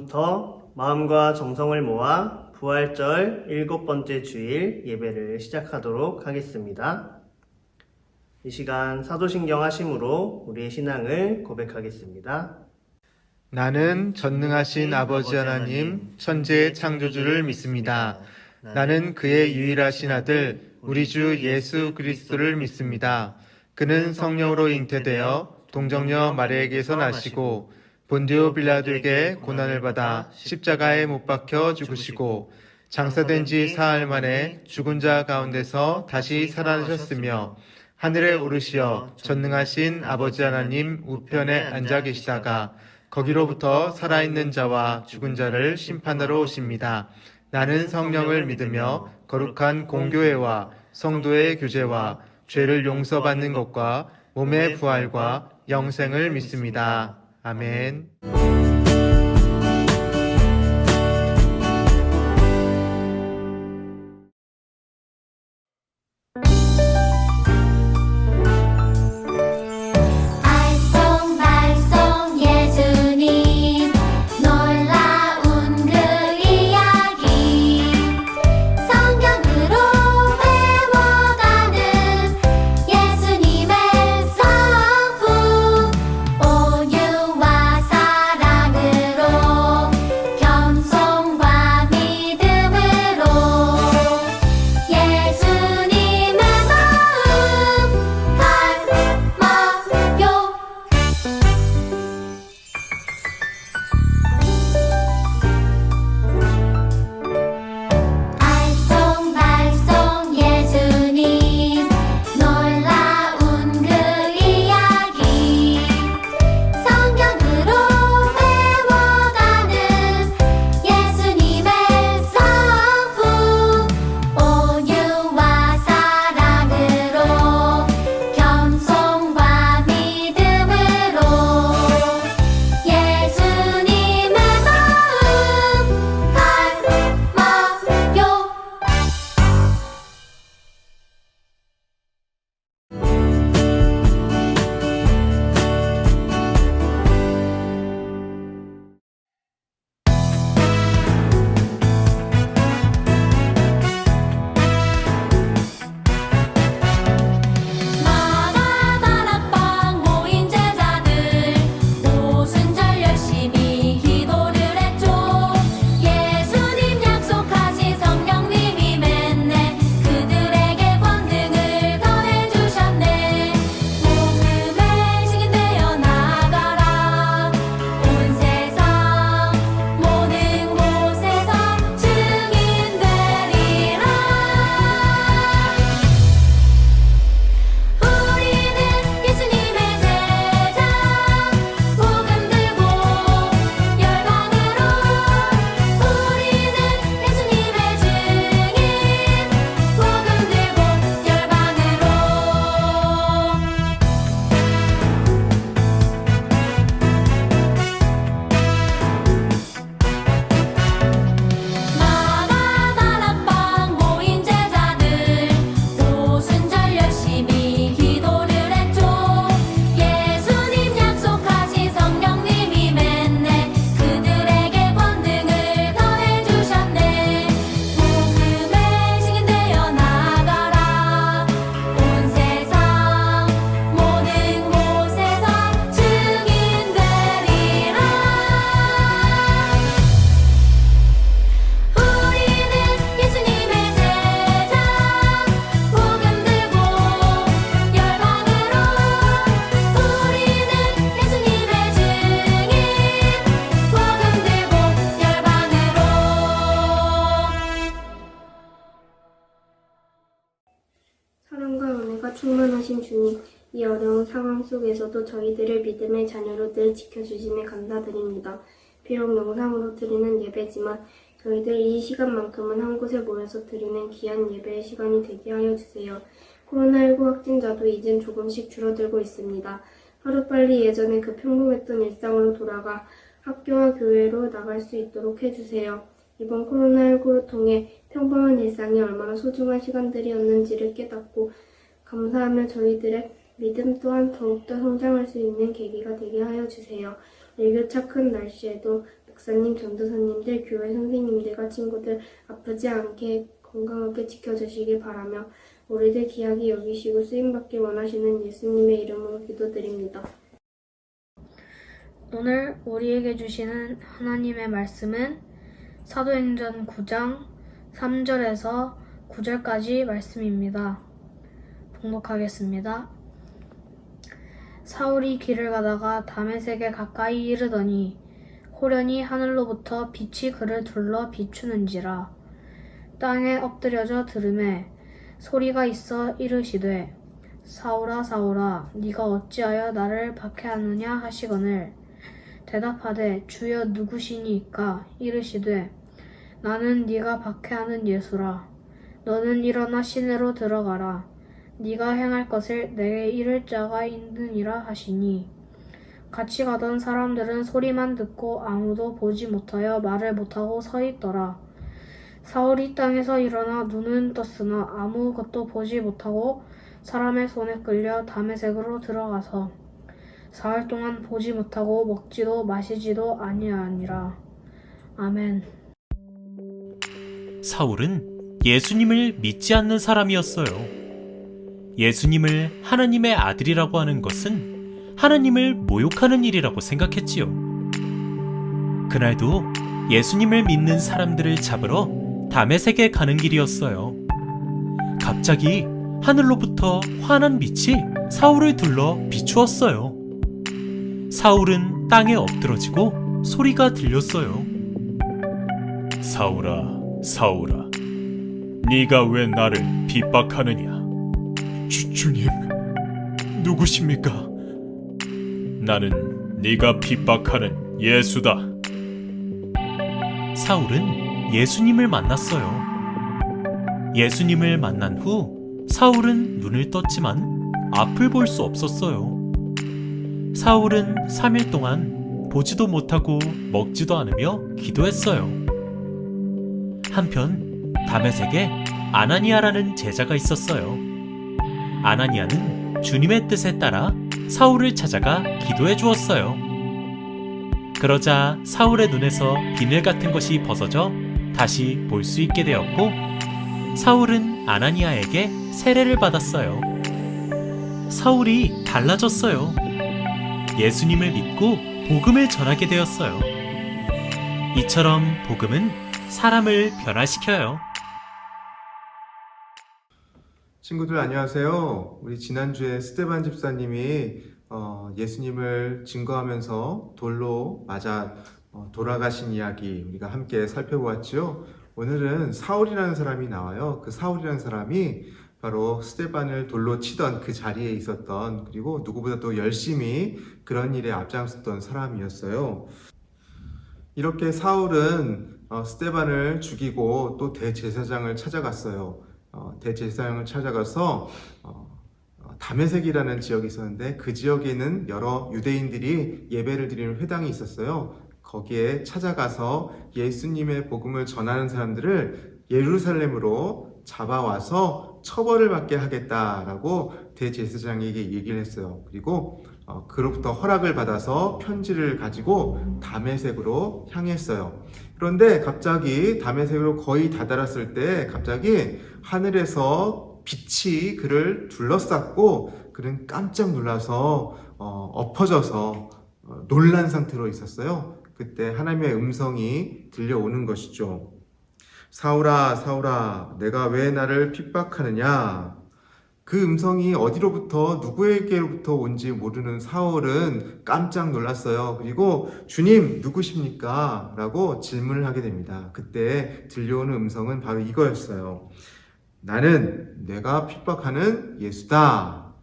지금부터 마음과 정성을 모아 부활절 7번째 주일 예배를 시작하도록 하겠습니다. 이 시간 사도신경 하심으로 우리의 신앙을 고백하겠습니다. 나는 전능하신 아버지 하나님 천지의 창조주를 믿습니다. 나는 그의 유일하신 아들 우리 주 예수 그리스도를 믿습니다. 그는 성령으로 잉태되어 동정녀 마리아에게서 나시고 본디오 빌라도에게 고난을 받아 십자가에 못 박혀 죽으시고 장사된 지 사흘 만에 죽은 자 가운데서 다시 살아나셨으며 하늘에 오르시어 전능하신 아버지 하나님 우편에 앉아 계시다가 거기로부터 살아있는 자와 죽은 자를 심판하러 오십니다. 나는 성령을 믿으며 거룩한 공교회와 성도의 교제와 죄를 용서받는 것과 몸의 부활과 영생을 믿습니다. 아멘. 사랑과 은혜가 충만하신 주님, 이 어려운 상황 속에서도 저희들을 믿음의 자녀로 늘 지켜주심에 감사드립니다. 비록 영상으로 드리는 예배지만 저희들 이 시간만큼은 한 곳에 모여서 드리는 귀한 예배의 시간이 되게 하여 주세요. 코로나19 확진자도 이젠 조금씩 줄어들고 있습니다. 하루빨리 예전에 그 평범했던 일상으로 돌아가 학교와 교회로 나갈 수 있도록 해주세요. 이번 코로나19를 통해 평범한 일상이 얼마나 소중한 시간들이었는지를 깨닫고 감사하며 저희들의 믿음 또한 더욱더 성장할 수 있는 계기가 되게 하여 주세요. 일교차 큰 날씨에도 목사님, 전도사님들, 교회 선생님들과 친구들 아프지 않게 건강하게 지켜주시길 바라며 우리들 귀하게 여기시고 쓰임받기 원하시는 예수님의 이름으로 기도드립니다. 오늘 우리에게 주시는 하나님의 말씀은 사도행전 9장 3절에서 9절까지 말씀입니다. 봉독하겠습니다. 사울이 길을 가다가 다메섹에 가까이 이르더니 호련히 하늘로부터 빛이 그를 둘러 비추는지라. 땅에 엎드려져 들으매 소리가 있어 이르시되 사울아 사울아 네가 어찌하여 나를 박해하느냐 하시거늘 대답하되 주여 누구시니까 이르시되 나는 네가 박해하는 예수라. 너는 일어나 시내로 들어가라. 네가 행할 것을 내게 이를 자가 있느니라 하시니 같이 가던 사람들은 소리만 듣고 아무도 보지 못하여 말을 못하고 서 있더라. 사울이 땅에서 일어나 눈은 떴으나 아무것도 보지 못하고 사람의 손에 끌려 다메섹으로 들어가서 사흘 동안 보지 못하고 먹지도 마시지도 아니하니라. 아멘. 사울은 예수님을 믿지 않는 사람이었어요. 예수님을 하나님의 아들이라고 하는 것은 하나님을 모욕하는 일이라고 생각했지요. 그날도 예수님을 믿는 사람들을 잡으러 다메섹에 가는 길이었어요. 갑자기 하늘로부터 환한 빛이 사울을 둘러 비추었어요. 사울은 땅에 엎드러지고 소리가 들렸어요. 사울아, 사울아, 네가 왜 나를 핍박하느냐? 주님, 누구십니까? 나는 네가 핍박하는 예수다. 사울은 예수님을 만났어요. 예수님을 만난 후 사울은 눈을 떴지만 앞을 볼 수 없었어요. 사울은 3일 동안 보지도 못하고 먹지도 않으며 기도했어요. 한편 다메섹에 아나니아라는 제자가 있었어요. 아나니아는 주님의 뜻에 따라 사울을 찾아가 기도해 주었어요. 그러자 사울의 눈에서 비늘 같은 것이 벗어져 다시 볼 수 있게 되었고 사울은 아나니아에게 세례를 받았어요. 사울이 달라졌어요. 예수님을 믿고 복음을 전하게 되었어요. 이처럼 복음은 사람을 변화시켜요. 친구들 안녕하세요. 우리 지난주에 스테반 집사님이 예수님을 증거하면서 돌로 맞아 돌아가신 이야기 우리가 함께 살펴보았죠. 오늘은 사울이라는 사람이 나와요. 그 사울이라는 사람이 바로 스테반을 돌로 치던 그 자리에 있었던, 그리고 누구보다도 열심히 그런 일에 앞장섰던 사람이었어요. 이렇게 사울은 스테반을 죽이고 또 대제사장을 찾아갔어요. 대제사장을 찾아가서 다메섹이라는 지역이 있었는데 그 지역에는 여러 유대인들이 예배를 드리는 회당이 있었어요. 거기에 찾아가서 예수님의 복음을 전하는 사람들을 예루살렘으로 잡아와서 처벌을 받게 하겠다라고 대제사장에게 얘기를 했어요. 그리고 그로부터 허락을 받아서 편지를 가지고 다메섹으로 향했어요. 그런데 갑자기 다메섹으로 거의 다다랐을 때 갑자기 하늘에서 빛이 그를 둘러쌌고 그는 깜짝 놀라서 엎어져서 놀란 상태로 있었어요. 그때 하나님의 음성이 들려오는 것이죠. 사울아, 사울아, 내가 왜 나를 핍박하느냐? 그 음성이 어디로부터 누구에게로부터 온지 모르는 사울은 깜짝 놀랐어요. 그리고 주님 누구십니까? 라고 질문을 하게 됩니다. 그때 들려오는 음성은 바로 이거였어요. 나는 내가 핍박하는 예수다.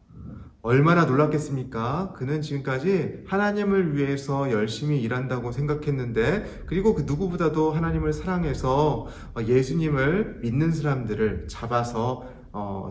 얼마나 놀랐겠습니까? 그는 지금까지 하나님을 위해서 열심히 일한다고 생각했는데, 그리고 그 누구보다도 하나님을 사랑해서 예수님을 믿는 사람들을 잡아서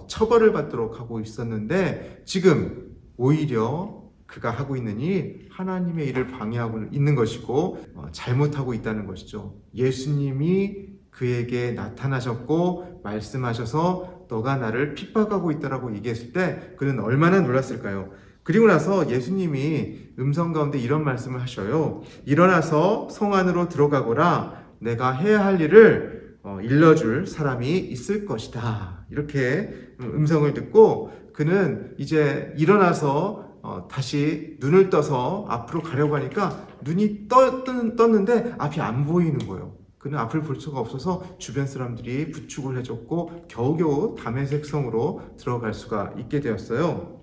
처벌을 받도록 하고 있었는데, 지금 오히려 그가 하고 있는 일이 하나님의 일을 방해하고 있는 것이고 잘못하고 있다는 것이죠. 예수님이 그에게 나타나셨고 말씀하셔서 너가 나를 핍박하고 있다라고 얘기했을 때 그는 얼마나 놀랐을까요? 그리고 나서 예수님이 음성 가운데 이런 말씀을 하셔요. 일어나서 성 안으로 들어가거라. 내가 해야 할 일을 일러줄 사람이 있을 것이다. 이렇게 음성을 듣고 그는 이제 일어나서 다시 눈을 떠서 앞으로 가려고 하니까 눈이 떴는데 앞이 안 보이는 거예요. 그는 앞을 볼 수가 없어서 주변 사람들이 부축을 해줬고 겨우겨우 다메섹 성으로 들어갈 수가 있게 되었어요.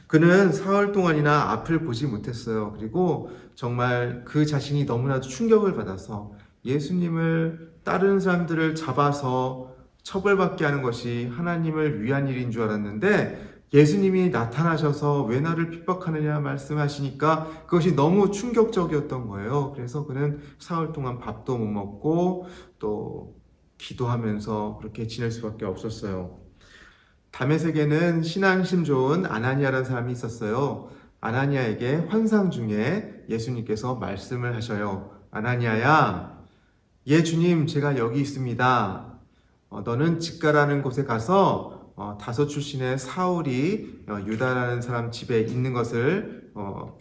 그는 사흘 동안이나 앞을 보지 못했어요. 그리고 정말 그 자신이 너무나도 충격을 받아서 예수님을 따르는 사람들을 잡아서 처벌받게 하는 것이 하나님을 위한 일인 줄 알았는데 예수님이 나타나셔서 왜 나를 핍박하느냐 말씀하시니까 그것이 너무 충격적이었던 거예요. 그래서 그는 사흘 동안 밥도 못 먹고 또 기도하면서 그렇게 지낼 수밖에 없었어요. 다메섹에는 신앙심 좋은 아나니아라는 사람이 있었어요. 아나니아에게 환상 중에 예수님께서 말씀을 하셔요. 아나니아야, 예 주님, 제가 여기 있습니다. 너는 직가라는 곳에 가서 다소 출신의 사울이 유다라는 사람 집에 있는 것을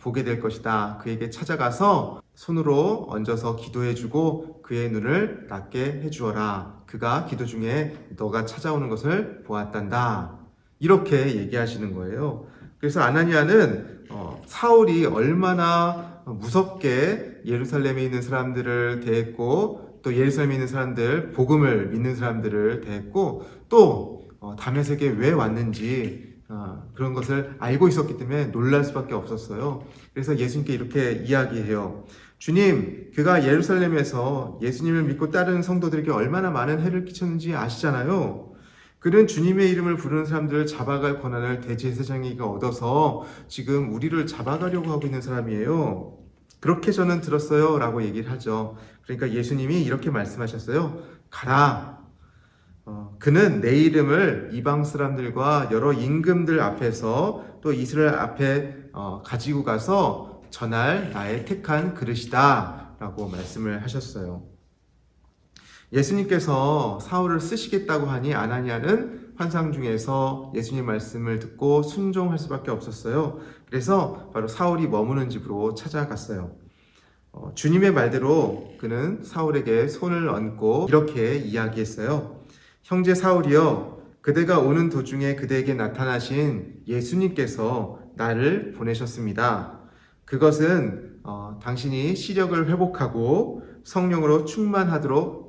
보게 될 것이다. 그에게 찾아가서 손으로 얹어서 기도해주고 그의 눈을 낫게 해주어라. 그가 기도 중에 너가 찾아오는 것을 보았단다. 이렇게 얘기하시는 거예요. 그래서 아나니아는 사울이 얼마나 무섭게 예루살렘에 있는 사람들을 대했고 또 예루살렘에 있는 사람들, 복음을 믿는 사람들을 대했고 또 다메섹에 왜 왔는지 그런 것을 알고 있었기 때문에 놀랄 수밖에 없었어요. 그래서 예수님께 이렇게 이야기해요. 주님, 그가 예루살렘에서 예수님을 믿고 따르는 성도들에게 얼마나 많은 해를 끼쳤는지 아시잖아요. 그는 주님의 이름을 부르는 사람들을 잡아갈 권한을 대제사장에게 얻어서 지금 우리를 잡아가려고 하고 있는 사람이에요. 그렇게 저는 들었어요 라고 얘기를 하죠. 그러니까 예수님이 이렇게 말씀하셨어요. 가라. 그는 내 이름을 이방 사람들과 여러 임금들 앞에서 또 이스라엘 앞에 가지고 가서 전할 나의 택한 그릇이다 라고 말씀을 하셨어요. 예수님께서 사울을 쓰시겠다고 하니 아나니아는 환상 중에서 예수님 말씀을 듣고 순종할 수밖에 없었어요. 그래서 바로 사울이 머무는 집으로 찾아갔어요. 주님의 말대로 그는 사울에게 손을 얹고 이렇게 이야기했어요. 형제 사울이여, 그대가 오는 도중에 그대에게 나타나신 예수님께서 나를 보내셨습니다. 그것은 당신이 시력을 회복하고 성령으로 충만하도록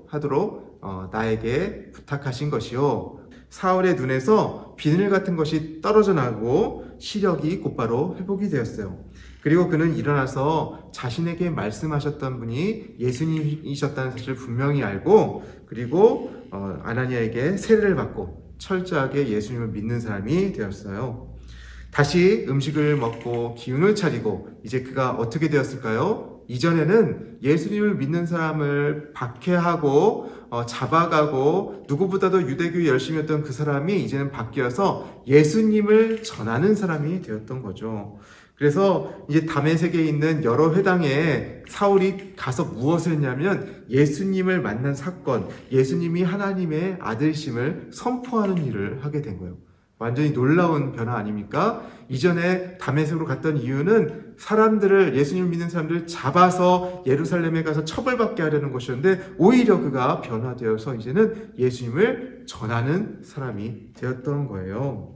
나에게 부탁하신 것이요. 사울의 눈에서 비늘 같은 것이 떨어져 나고 시력이 곧바로 회복이 되었어요. 그리고 그는 일어나서 자신에게 말씀하셨던 분이 예수님이셨다는 사실을 분명히 알고 그리고 아나니아에게 세례를 받고 철저하게 예수님을 믿는 사람이 되었어요. 다시 음식을 먹고 기운을 차리고 이제 그가 어떻게 되었을까요? 이전에는 예수님을 믿는 사람을 박해하고 잡아가고 누구보다도 유대교에 열심히 했던 그 사람이 이제는 바뀌어서 예수님을 전하는 사람이 되었던 거죠. 그래서 이제 다메섹에 있는 여러 회당에 사울이 가서 무엇을 했냐면 예수님을 만난 사건, 예수님이 하나님의 아들심을 선포하는 일을 하게 된 거예요. 완전히 놀라운 변화 아닙니까? 이전에 다메섹으로 갔던 이유는 사람들을, 예수님을 믿는 사람들을 잡아서 예루살렘에 가서 처벌받게 하려는 것이었는데 오히려 그가 변화되어서 이제는 예수님을 전하는 사람이 되었던 거예요.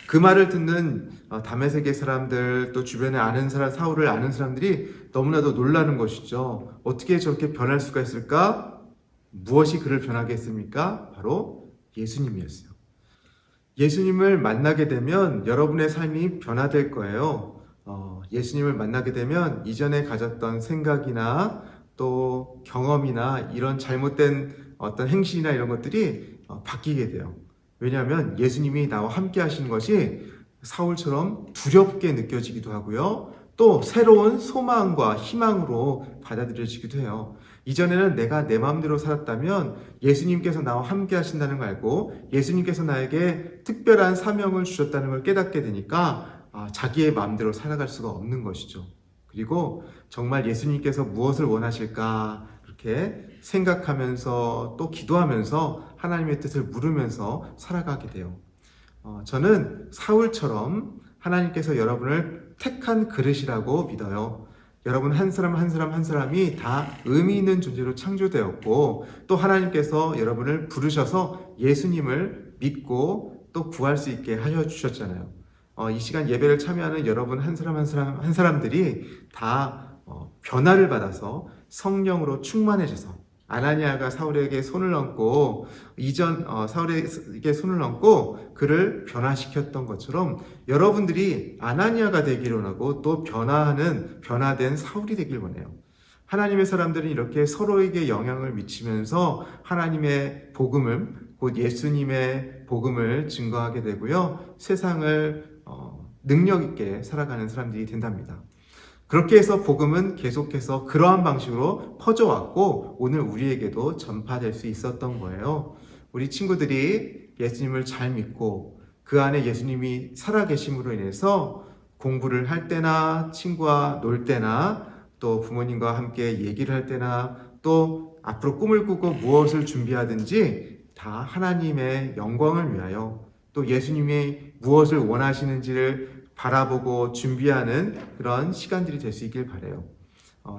그 말을 듣는 다메섹의 사람들, 또 주변에 아는 사람, 사울을 아는 사람들이 너무나도 놀라는 것이죠. 어떻게 저렇게 변할 수가 있을까? 무엇이 그를 변하게 했습니까? 바로 예수님이었어요. 예수님을 만나게 되면 여러분의 삶이 변화될 거예요. 예수님을 만나게 되면 이전에 가졌던 생각이나 또 경험이나 이런 잘못된 어떤 행실이나 이런 것들이 바뀌게 돼요. 왜냐하면 예수님이 나와 함께 하시는 것이 사울처럼 두렵게 느껴지기도 하고요. 또 새로운 소망과 희망으로 받아들여지기도 해요. 이전에는 내가 내 마음대로 살았다면 예수님께서 나와 함께 하신다는 걸 알고 예수님께서 나에게 특별한 사명을 주셨다는 걸 깨닫게 되니까 자기의 마음대로 살아갈 수가 없는 것이죠. 그리고 정말 예수님께서 무엇을 원하실까 그렇게 생각하면서 또 기도하면서 하나님의 뜻을 물으면서 살아가게 돼요. 저는 사울처럼 하나님께서 여러분을 택한 그릇이라고 믿어요. 여러분 한 사람 한 사람 한 사람이 다 의미 있는 존재로 창조되었고, 또 하나님께서 여러분을 부르셔서 예수님을 믿고 또 구할 수 있게 하여 주셨잖아요. 이 시간 예배를 참여하는 여러분 한 사람 한 사람들이 다 변화를 받아서 성령으로 충만해져서, 아나니아가 사울에게 손을 얹고 사울에게 손을 얹고 그를 변화시켰던 것처럼 여러분들이 아나니아가 되기를 원하고 또 변화된 사울이 되길 원해요. 하나님의 사람들은 이렇게 서로에게 영향을 미치면서 하나님의 복음을, 곧 예수님의 복음을 증거하게 되고요, 세상을 능력 있게 살아가는 사람들이 된답니다. 그렇게 해서 복음은 계속해서 그러한 방식으로 퍼져왔고 오늘 우리에게도 전파될 수 있었던 거예요. 우리 친구들이 예수님을 잘 믿고 그 안에 예수님이 살아계심으로 인해서 공부를 할 때나 친구와 놀 때나 또 부모님과 함께 얘기를 할 때나 또 앞으로 꿈을 꾸고 무엇을 준비하든지 다 하나님의 영광을 위하여, 또 예수님이 무엇을 원하시는지를 바라보고 준비하는 그런 시간들이 될 수 있길 바라요.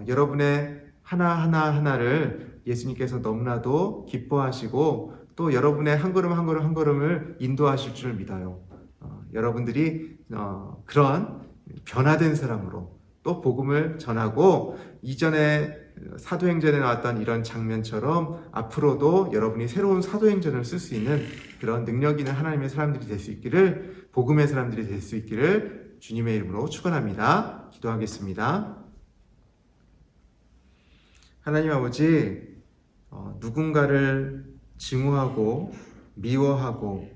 여러분의 하나를 예수님께서 너무나도 기뻐하시고 또 여러분의 한 걸음 한 걸음 한 걸음을 인도하실 줄 믿어요. 여러분들이 그런 변화된 사람으로 또 복음을 전하고, 이전에 사도행전에 나왔던 이런 장면처럼 앞으로도 여러분이 새로운 사도행전을 쓸 수 있는 그런 능력 있는 하나님의 사람들이 될 수 있기를, 복음의 사람들이 될 수 있기를 주님의 이름으로 축원합니다. 기도하겠습니다. 하나님 아버지, 누군가를 증오하고 미워하고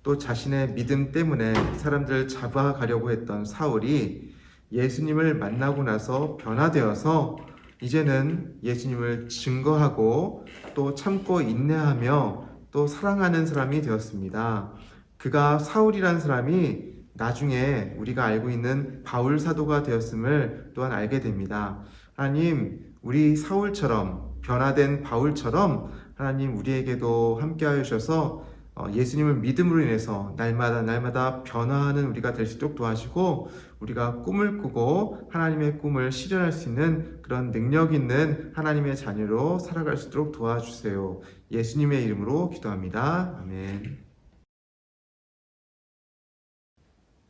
또 자신의 믿음 때문에 사람들을 잡아가려고 했던 사울이 예수님을 만나고 나서 변화되어서 이제는 예수님을 증거하고 또 참고 인내하며 또 사랑하는 사람이 되었습니다. 그가 사울이라는 사람이 나중에 우리가 알고 있는 바울 사도가 되었음을 또한 알게 됩니다. 하나님, 우리 사울처럼 변화된 바울처럼 하나님 우리에게도 함께하여 주셔서 예수님을 믿음으로 인해서 날마다 변화하는 우리가 될 수 있도록 도와주시고, 우리가 꿈을 꾸고 하나님의 꿈을 실현할 수 있는 그런 능력 있는 하나님의 자녀로 살아갈 수 있도록 도와주세요. 예수님의 이름으로 기도합니다. 아멘.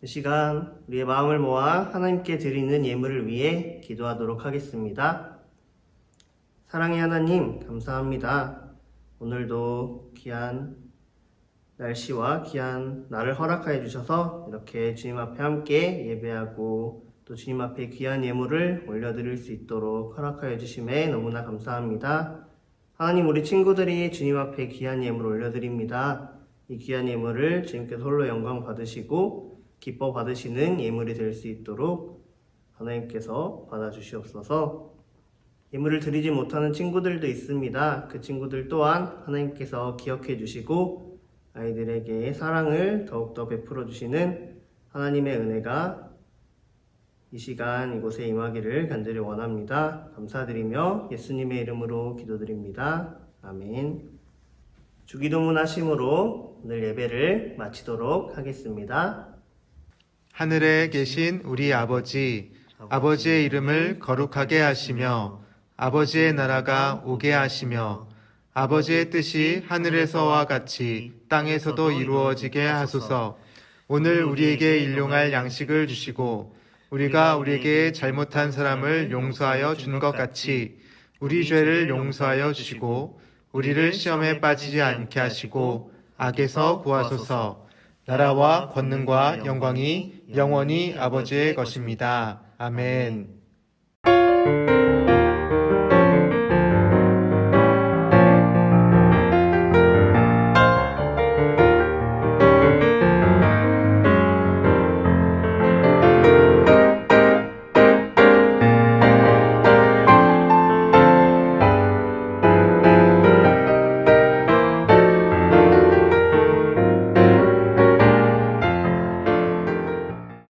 이 시간 우리의 마음을 모아 하나님께 드리는 예물을 위해 기도하도록 하겠습니다. 사랑의 하나님, 감사합니다. 오늘도 귀한 날씨와 귀한 날을 허락하여 주셔서 이렇게 주님 앞에 함께 예배하고 또 주님 앞에 귀한 예물을 올려드릴 수 있도록 허락하여 주심에 너무나 감사합니다. 하나님, 우리 친구들이 주님 앞에 귀한 예물을 올려드립니다. 이 귀한 예물을 주님께서 홀로 영광 받으시고 기뻐 받으시는 예물이 될 수 있도록 하나님께서 받아주시옵소서. 예물을 드리지 못하는 친구들도 있습니다. 그 친구들 또한 하나님께서 기억해 주시고 아이들에게 사랑을 더욱더 베풀어 주시는 하나님의 은혜가 이 시간 이곳에 임하기를 간절히 원합니다. 감사드리며 예수님의 이름으로 기도드립니다. 아멘. 주기도문 하심으로 오늘 예배를 마치도록 하겠습니다. 하늘에 계신 우리 아버지, 아버지의 이름을 거룩하게 하시며 아버지의 나라가 오게 하시며 아버지의 뜻이 하늘에서와 같이 땅에서도 이루어지게 하소서. 오늘 우리에게 일용할 양식을 주시고 우리가 우리에게 잘못한 사람을 용서하여 준 것 같이 우리 죄를 용서하여 주시고 우리를 시험에 빠지지 않게 하시고 악에서 구하소서. 나라와 권능과 영광이 영원히 아버지의 것입니다. 아멘.